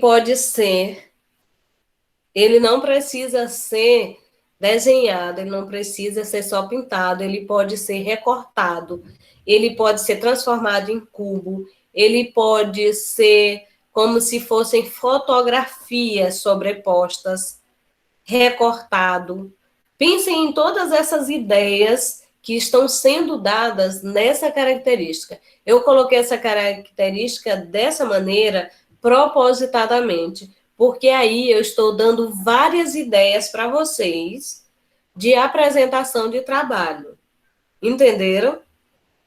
não precisa ser desenhado, ele não precisa ser só pintado, ele pode ser recortado, ele pode ser transformado em cubo, ele pode ser como se fossem fotografias sobrepostas, recortado. Pensem em todas essas ideias que estão sendo dadas nessa característica. Eu coloquei essa característica dessa maneira propositadamente, porque aí eu estou dando várias ideias para vocês de apresentação de trabalho. Entenderam?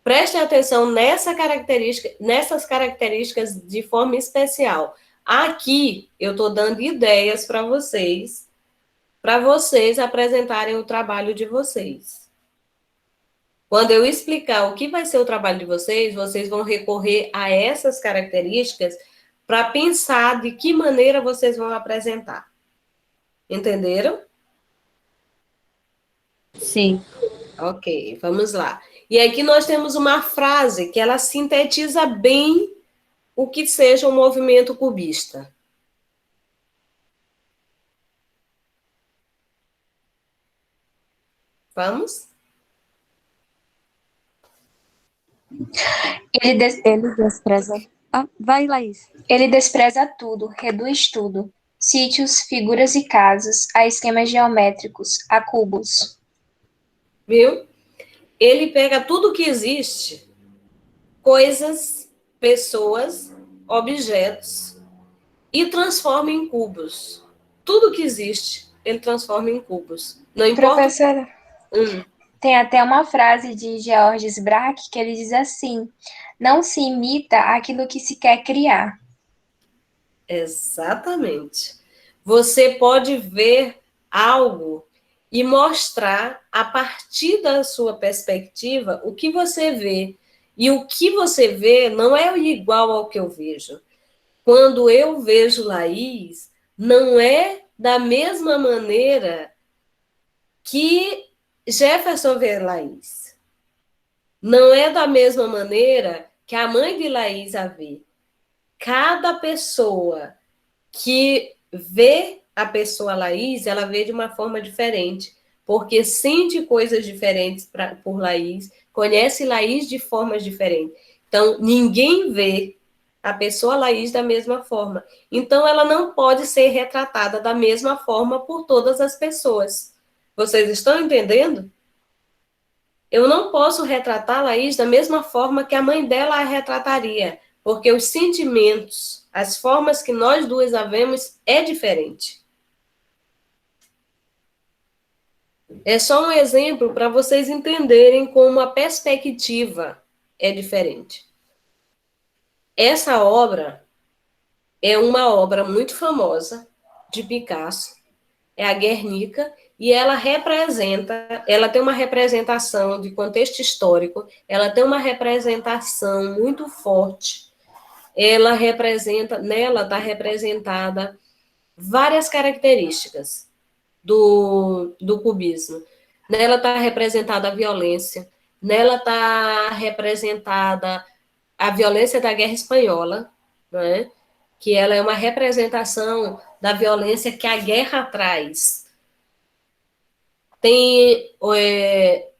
Prestem atenção nessas características de forma especial. Aqui eu estou dando ideias para vocês apresentarem o trabalho de vocês. Quando eu explicar o que vai ser o trabalho de vocês, vocês vão recorrer a essas características para pensar de que maneira vocês vão apresentar. Entenderam? Sim. Ok, vamos lá. E aqui nós temos uma frase que ela sintetiza bem o que seja um movimento cubista. Vamos? Ele, des- Ele despreza. Ah, vai, Laís. ele despreza tudo, reduz tudo. Sítios, figuras e casas, a esquemas geométricos, a cubos. Viu? Ele pega tudo que existe, coisas, pessoas, objetos, e transforma em cubos. Tudo que existe, ele transforma em cubos. Não importa. Professora, tem até uma frase de Georges Braque que ele diz assim: não se imita aquilo que se quer criar. Exatamente. Você pode ver algo e mostrar, a partir da sua perspectiva, o que você vê. E o que você vê não é igual ao que eu vejo. Quando eu vejo Laís, não é da mesma maneira que Jefferson vê Laís. Não é da mesma maneira que a mãe de Laís a vê. Cada pessoa que vê a pessoa Laís, ela vê de uma forma diferente, porque sente coisas diferentes por Laís, conhece Laís de formas diferentes. Então, ninguém vê a pessoa Laís da mesma forma. Então, ela não pode ser retratada da mesma forma por todas as pessoas. Vocês estão entendendo? Eu não posso retratar a Laís da mesma forma que a mãe dela a retrataria, porque os sentimentos, as formas que nós duas a vemos é diferente. É só um exemplo para vocês entenderem como a perspectiva é diferente. Essa obra é uma obra muito famosa de Picasso, é a Guernica, e ela tem uma representação de contexto histórico, ela tem uma representação muito forte. Nela está representada várias características do cubismo. Nela está representada a violência, nela está representada a violência da Guerra Espanhola, não é? Que ela é uma representação da violência que a guerra traz.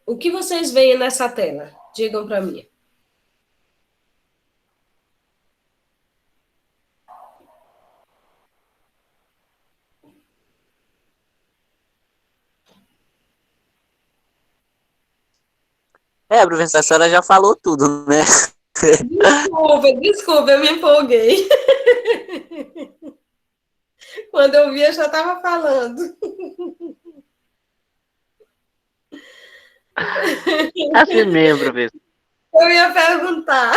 O que vocês veem nessa tela? Digam para mim. Professor, a senhora já falou tudo, né? Desculpa, eu me empolguei. Quando eu vi, eu já estava falando. Assim mesmo, professor. Eu ia perguntar.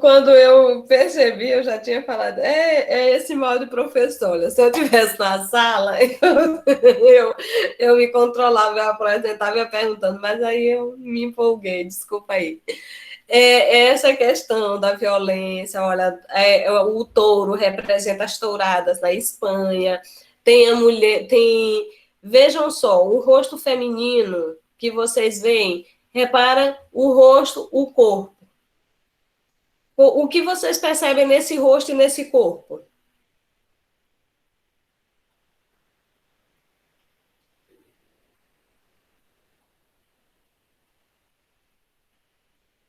Quando eu percebi, eu já tinha falado, é esse mal de professor. Olha, se eu estivesse na sala, eu me controlava, eu apresentava e ia perguntando, mas aí eu me empolguei, desculpa aí. Essa questão da violência, olha, o touro representa as touradas na Espanha, tem a mulher, vejam só, o rosto feminino que vocês veem, repara o rosto, o corpo. O que vocês percebem nesse rosto e nesse corpo?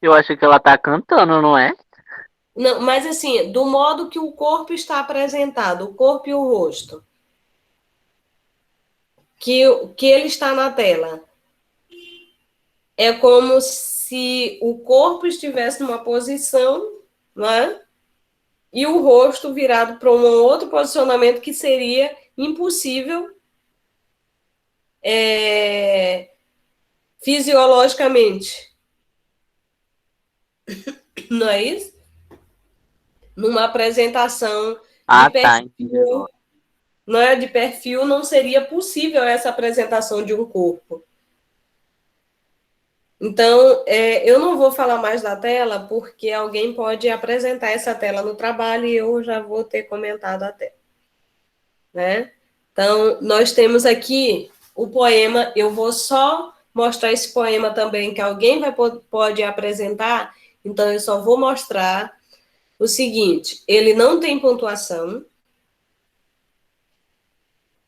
Eu acho que ela tá cantando, não é? Não, mas assim, do modo que o corpo está apresentado, o corpo e o rosto, que ele está na tela, é como se o corpo estivesse numa posição, né? E o rosto virado para um outro posicionamento que seria impossível fisiologicamente. Não é isso? Numa apresentação de perfil, não é? De perfil, não seria possível essa apresentação de um corpo. Então, eu não vou falar mais da tela, porque alguém pode apresentar essa tela no trabalho e eu já vou ter comentado a tela, né? Então, nós temos aqui o poema, eu vou só mostrar esse poema também, que alguém pode apresentar, então eu só vou mostrar o seguinte, ele não tem pontuação,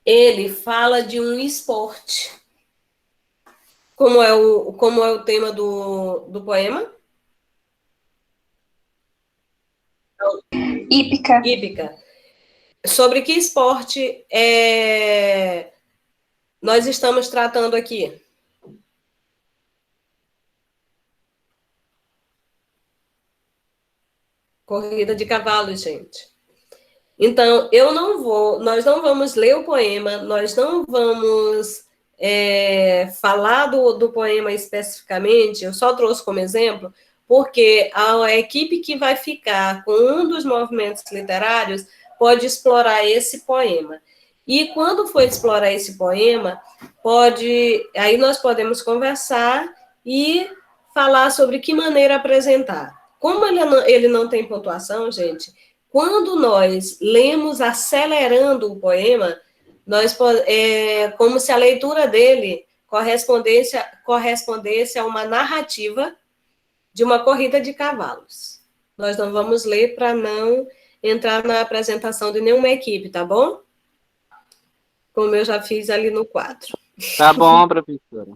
ele fala de um esporte. Como é o tema do poema? Hípica. Hípica. Sobre que esporte nós estamos tratando aqui? Corrida de cavalos, gente. Então, nós não vamos ler o poema, nós não vamos falar do poema especificamente, eu só trouxe como exemplo, porque a equipe que vai ficar com um dos movimentos literários pode explorar esse poema. E quando for explorar esse poema, aí nós podemos conversar e falar sobre que maneira apresentar. Como ele não tem pontuação, gente, quando nós lemos acelerando o poema, como se a leitura dele correspondesse a uma narrativa de uma corrida de cavalos. Nós não vamos ler para não entrar na apresentação de nenhuma equipe, tá bom? Como eu já fiz ali no quadro. Tá bom, professora.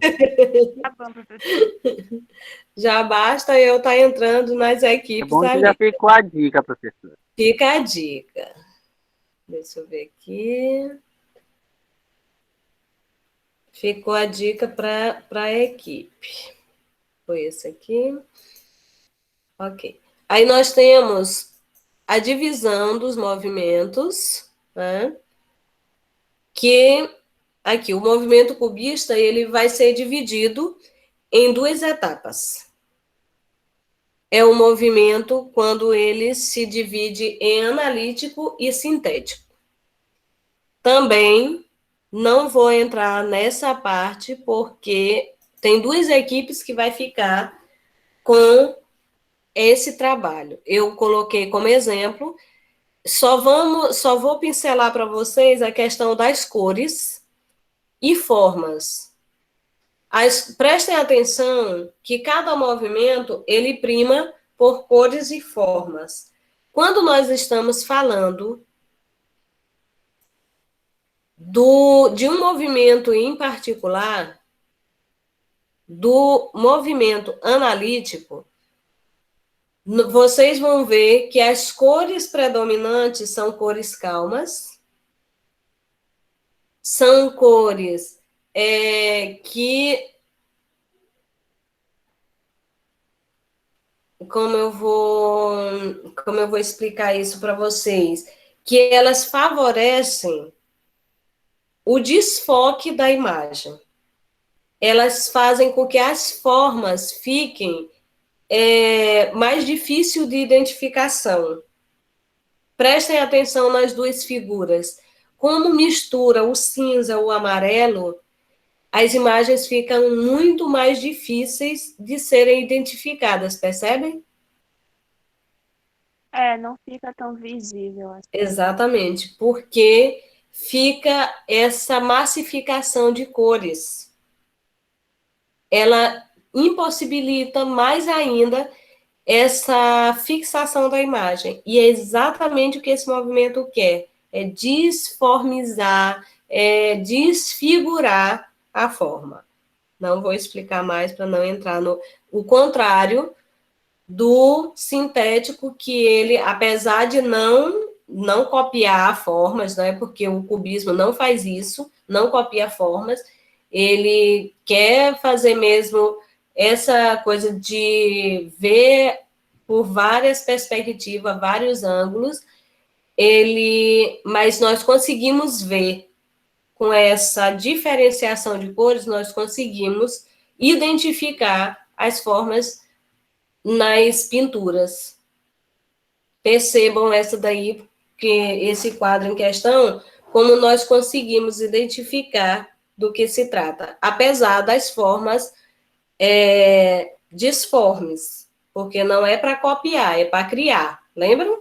Tá bom, professor. Já basta eu estar entrando nas É equipes bom que ali. já ficou a dica, professora. Fica a dica. Deixa eu ver aqui. Ficou a dica para a equipe. Foi esse aqui. Ok. Aí nós temos a divisão dos movimentos, né? Que aqui o movimento cubista ele vai ser dividido em duas etapas. É o movimento quando ele se divide em analítico e sintético. Também não vou entrar nessa parte, porque tem duas equipes que vai ficar com esse trabalho. Eu coloquei como exemplo, só vou pincelar para vocês a questão das cores e formas. Prestem atenção que cada movimento, ele prima por cores e formas. Quando nós estamos falando de um movimento em particular, do movimento analítico, vocês vão ver que as cores predominantes são cores calmas, são cores que... Como eu vou explicar isso para vocês? Que elas favorecem o desfoque da imagem. Elas fazem com que as formas fiquem mais difícil de identificação. Prestem atenção nas duas figuras. Como mistura o cinza, o amarelo, as imagens ficam muito mais difíceis de serem identificadas, percebem? Não fica tão visível assim. Exatamente, porque fica essa massificação de cores. Ela impossibilita mais ainda essa fixação da imagem. E é exatamente o que esse movimento quer, é disformizar, desfigurar a forma. Não vou explicar mais para não entrar no... O contrário do sintético, que ele, apesar de não copiar formas, né, porque o cubismo não faz isso, não copia formas, ele quer fazer mesmo essa coisa de ver por várias perspectivas, vários ângulos, mas nós conseguimos ver, com essa diferenciação de cores, nós conseguimos identificar as formas nas pinturas. Percebam essa daí, que esse quadro em questão, como nós conseguimos identificar do que se trata, apesar das formas disformes, porque não é para copiar, é para criar, lembram?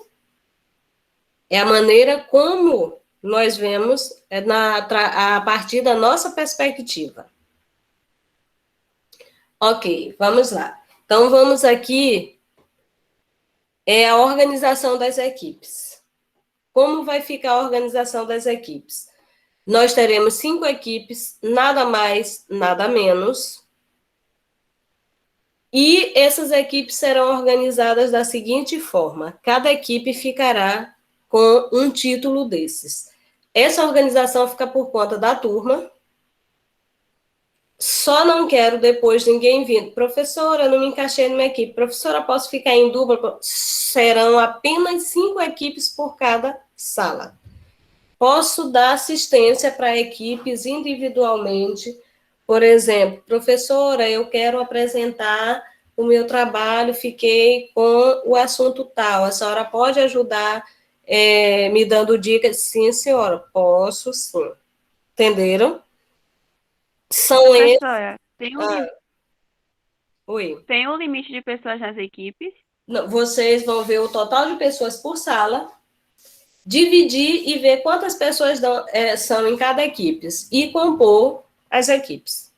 É a maneira como nós vemos a partir da nossa perspectiva. Ok, vamos lá. Então, vamos aqui, a organização das equipes. Como vai ficar a organização das equipes? Nós teremos 5 equipes, nada mais, nada menos. E essas equipes serão organizadas da seguinte forma: cada equipe ficará com um título desses. Essa organização fica por conta da turma. Só não quero depois ninguém vindo. Professora, não me encaixei numa equipe. Professora, posso ficar em dupla? Serão apenas 5 equipes por cada sala. Posso dar assistência para equipes individualmente. Por exemplo, professora, eu quero apresentar o meu trabalho, fiquei com o assunto tal. A senhora pode ajudar me dando dicas? Sim, senhora, posso sim. Entenderam? São esses. Professora, Oi. tem um limite de pessoas nas equipes? Não, vocês vão ver o total de pessoas por sala, dividir e ver quantas pessoas são em cada equipe e compor as equipes.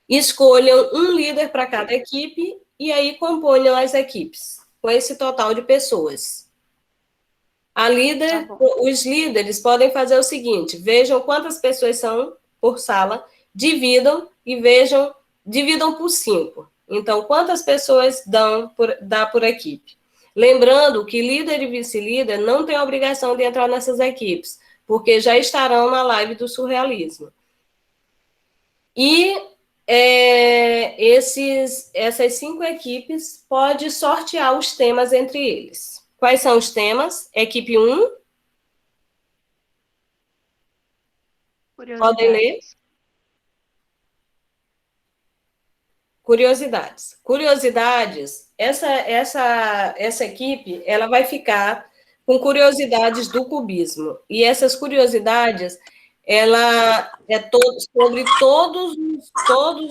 Escolham um líder para cada equipe e aí componham as equipes com esse total de pessoas. Os líderes podem fazer o seguinte: vejam quantas pessoas são por sala, dividam e dividam por 5. Então, quantas pessoas dá por equipe? Lembrando que líder e vice-líder não têm a obrigação de entrar nessas equipes, porque já estarão na live do surrealismo. E essas 5 equipes pode sortear os temas entre eles. Quais são os temas? Equipe 1. Podem ler? Curiosidades. Curiosidades, essa equipe, ela vai ficar com curiosidades do cubismo. E essas curiosidades, ela sobre todos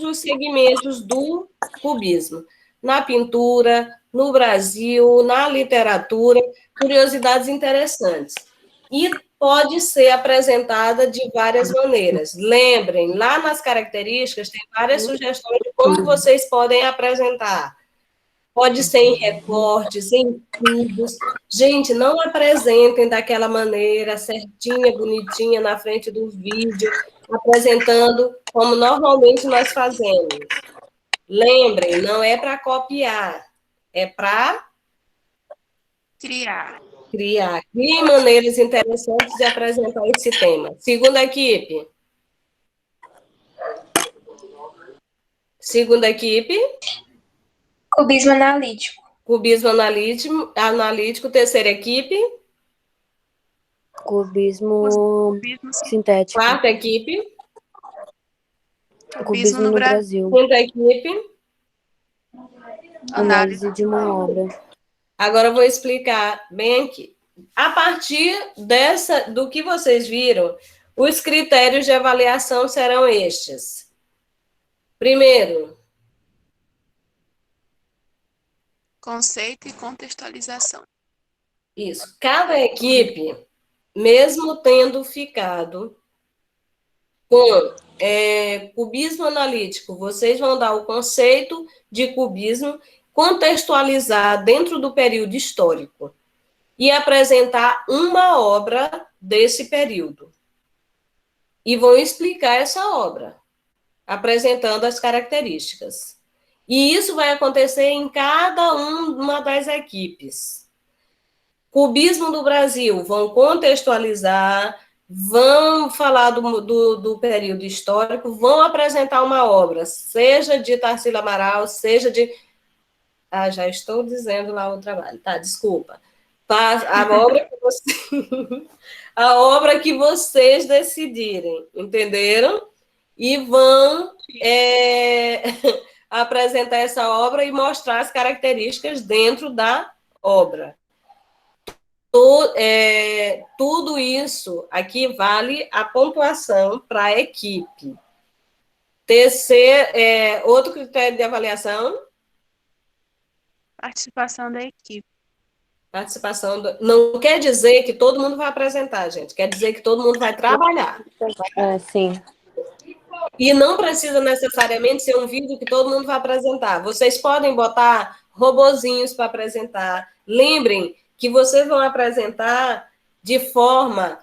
os segmentos do cubismo. Na pintura, no Brasil, na literatura, curiosidades interessantes. E pode ser apresentada de várias maneiras. Lembrem, lá nas características tem várias sugestões de como vocês podem apresentar. Pode ser em recortes, em cubos. Gente, não apresentem daquela maneira certinha, bonitinha, na frente do vídeo, apresentando como normalmente nós fazemos. Lembrem, não é para copiar, é para criar. Criem maneiras interessantes de apresentar esse tema. Segunda equipe. Cubismo analítico. Cubismo analítico. Terceira equipe. Cubismo sintético. Quarta equipe. Cubismo no Brasil. Quinta equipe. Análise de uma obra. Agora eu vou explicar bem aqui. A partir do que vocês viram, os critérios de avaliação serão estes. Primeiro, conceito e contextualização. Isso. Cada equipe, mesmo tendo ficado com cubismo analítico, vocês vão dar o conceito de cubismo, contextualizar dentro do período histórico e apresentar uma obra desse período. E vão explicar essa obra, apresentando as características. E isso vai acontecer em cada uma das equipes. Cubismo do Brasil, vão contextualizar, vão falar do período histórico, vão apresentar uma obra, seja de Tarsila Amaral, seja de... já estou dizendo lá o trabalho, tá, desculpa. A obra que vocês decidirem, entenderam? E vão apresentar essa obra e mostrar as características dentro da obra. Tudo isso aqui vale a pontuação para a equipe. Terceiro, outro critério de avaliação, Participação da equipe. participação. Não quer dizer que todo mundo vai apresentar, gente. Quer dizer que todo mundo vai trabalhar. Sim. E não precisa necessariamente ser um vídeo que todo mundo vai apresentar. Vocês podem botar robozinhos para apresentar. Lembrem que vocês vão apresentar de forma,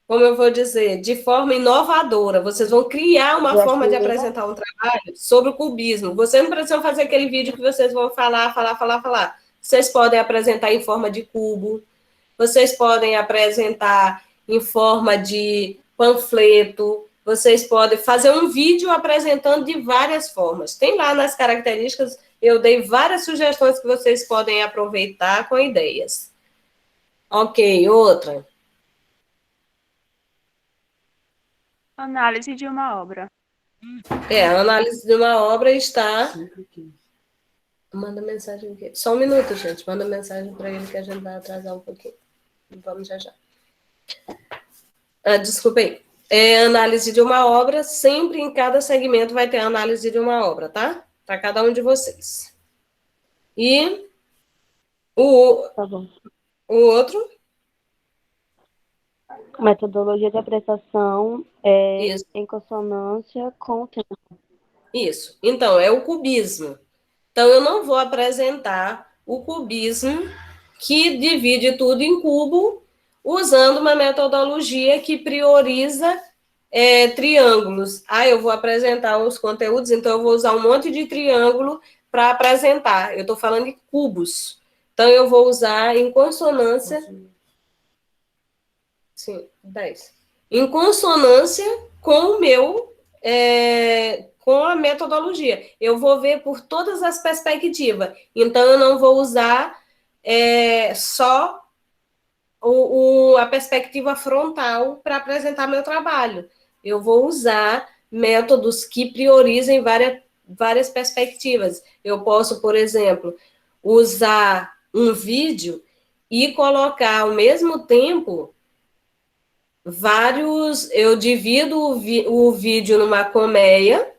como eu vou dizer, de forma inovadora. Vocês vão criar uma forma de apresentar um trabalho sobre o cubismo. Vocês não precisam fazer aquele vídeo que vocês vão falar. Vocês podem apresentar em forma de cubo. Vocês podem apresentar em forma de panfleto. Vocês podem fazer um vídeo apresentando de várias formas. Tem lá nas características, eu dei várias sugestões que vocês podem aproveitar com ideias. Ok, outra. Análise de uma obra. A análise de uma obra está... Manda mensagem aqui. Só um minuto, gente. Manda mensagem para ele que a gente vai atrasar um pouquinho. Vamos já. Desculpa aí. Análise de uma obra. Sempre em cada segmento vai ter análise de uma obra, tá? Para cada um de vocês. E Tá bom. o outro? Metodologia de apresentação é Isso. em consonância com o tema. Isso. Então, é o cubismo. Então, eu não vou apresentar o cubismo que divide tudo em cubo, usando uma metodologia que prioriza triângulos. Eu vou apresentar os conteúdos, então eu vou usar um monte de triângulo para apresentar. Eu estou falando de cubos. Então, eu vou usar em consonância... Sim, 10. Em consonância com o meu... com a metodologia. Eu vou ver por todas as perspectivas. Então, eu não vou usar só a perspectiva frontal para apresentar meu trabalho. Eu vou usar métodos que priorizem várias perspectivas. Eu posso, por exemplo, usar um vídeo e colocar ao mesmo tempo eu divido o vídeo numa colmeia,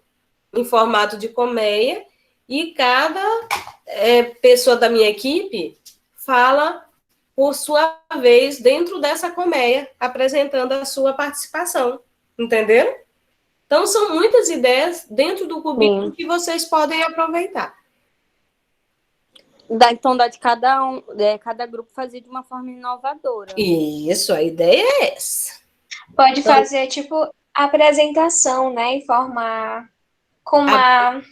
em formato de colmeia, e cada pessoa da minha equipe fala por sua vez dentro dessa colmeia, apresentando a sua participação. Entenderam? Então, são muitas ideias dentro do cubículo que vocês podem aproveitar. Então, dá de cada grupo fazer de uma forma inovadora. Isso, a ideia é essa. Pode fazer, tipo, apresentação, né? Em forma... com uma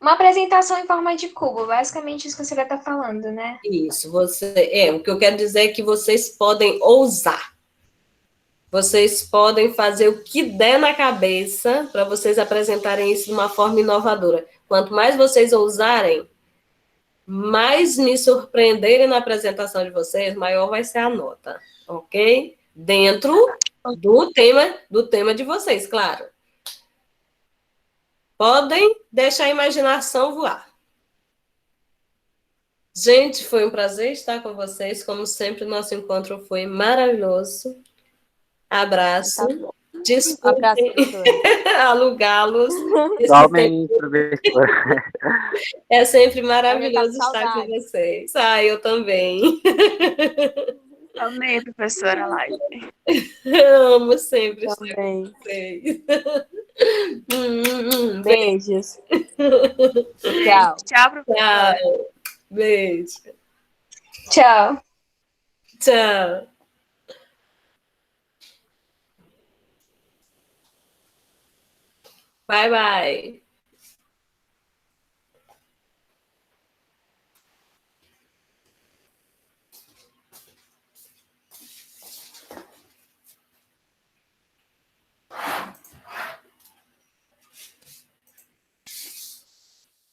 apresentação em forma de cubo. Basicamente isso que você vai estar falando, né? Isso, o que eu quero dizer é que vocês podem ousar. Vocês podem fazer o que der na cabeça para vocês apresentarem isso de uma forma inovadora. Quanto mais vocês ousarem, mais me surpreenderem na apresentação de vocês, maior vai ser a nota, ok? Dentro do tema de vocês, claro. Podem deixar a imaginação voar. Gente, foi um prazer estar com vocês. Como sempre, nosso encontro foi maravilhoso. Abraço. Desculpem alugá-los. Igualmente, professora. É sempre maravilhoso estar com vocês. Eu também. Amei, professora Laide. Amo sempre estar Também. com vocês. Beijos. Tchau. Tchau, professora. Tchau. Beijo. Tchau. Tchau. Bye, bye.